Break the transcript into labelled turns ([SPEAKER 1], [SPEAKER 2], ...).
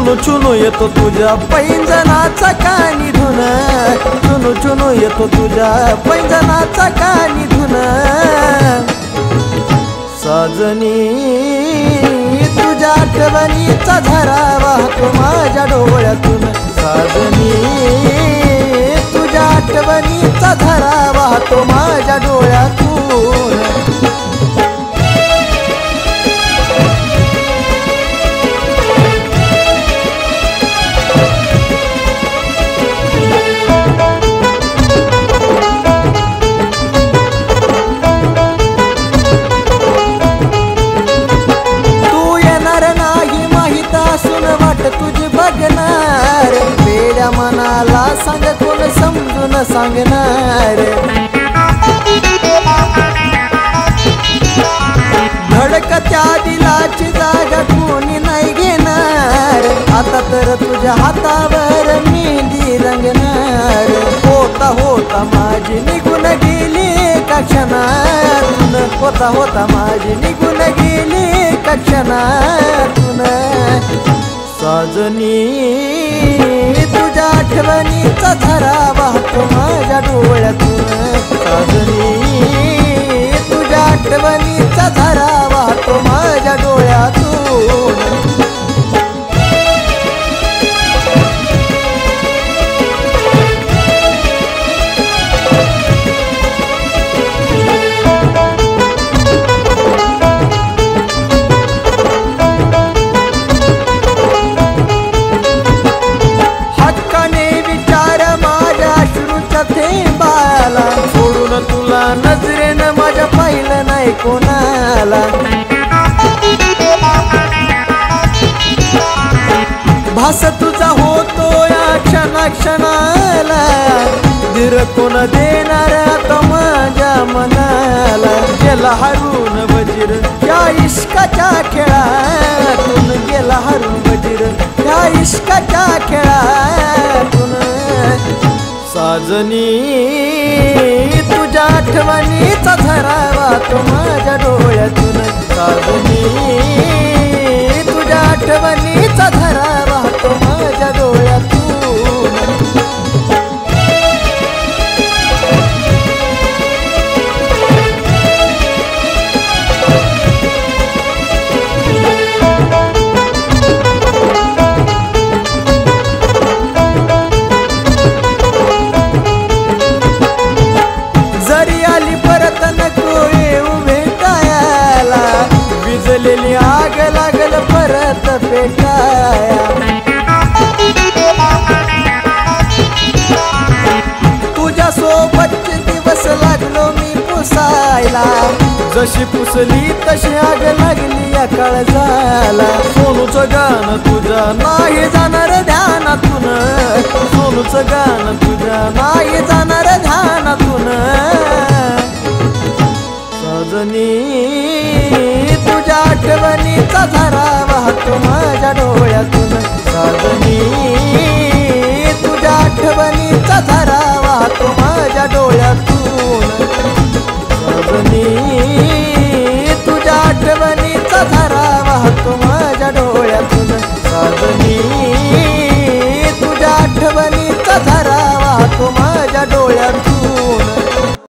[SPEAKER 1] चुनू चुनू येतो तुझ्या पैंजनाचा कानी धुन, चुनू चुनू येतो तुझ्या पैंजनाचा कानी धुन। साजनी तुझ्या आठवणीचा झरा वाहतो माझ्या डोळ्यातून, साजनी तुझ्या आठवणीचा झरा वाहतो माझ्या डोळ्यातून। तुझी बघणार वेड्या मनाला सांग कोण समजून सांगणार। धडकत्या दिलाची जागा कोणी नाही घेणार, आता तर तुझ्या हातावर मेहंदी रंगणार। होता होता माझी निघून गेली एका क्षणातून, होता होता माझी निघून गेली एका क्षणातून। साजनी तुझ्या आठवणीचा झरा वाहतो माझ्या डोळ्यातून, साजनी तुझ्या आठवणीचा झरा वाहतो माझ्या डोळ्यातून। सोडून तुला नजरेनं माझ्या पाहिलं नाही कोणाला, भास तुझा होतो या क्षणाक्षणाला। धीर कोण देणार आता माझ्या मनाला, गेला हरून वजीर या इश्काच्या खेळातून, गेला हरून वजीर या इश्काच्या खेळातून। साजनी तुझ्या आठवणीचा झरा वाहतो माझ्या डोळ्यातून, साजनी तुझ्या आठवणीचा झरा वाहतो माझ्या डोळ्यातून। विजलेली आग लागल परत पेटाया, तुझ्या सोबतचे दिवस लागलो मी पुसायला। जशी पुसली तशी आग लागली या काळजाला। सोनूचं गाणं तुझ्या नाही जाणार ध्यानातून, सोनूचं गाणं तुझ्या नाही जाणार ध्यानातून। साजनी तुझ्या आठवणीचा झरा वाहतो माझ्या डोळ्यातून, साजनी तुझ्या आठवणीचा झरा वाहतो माझ्या डोळ्यातून। साजनी तुझ्या आठवणीचा झरा वाहतो माझ्या डोळ्यातून, साजनी तुझ्या आठवणीचा झरा वाहतो माझ्या डोळ्यातून।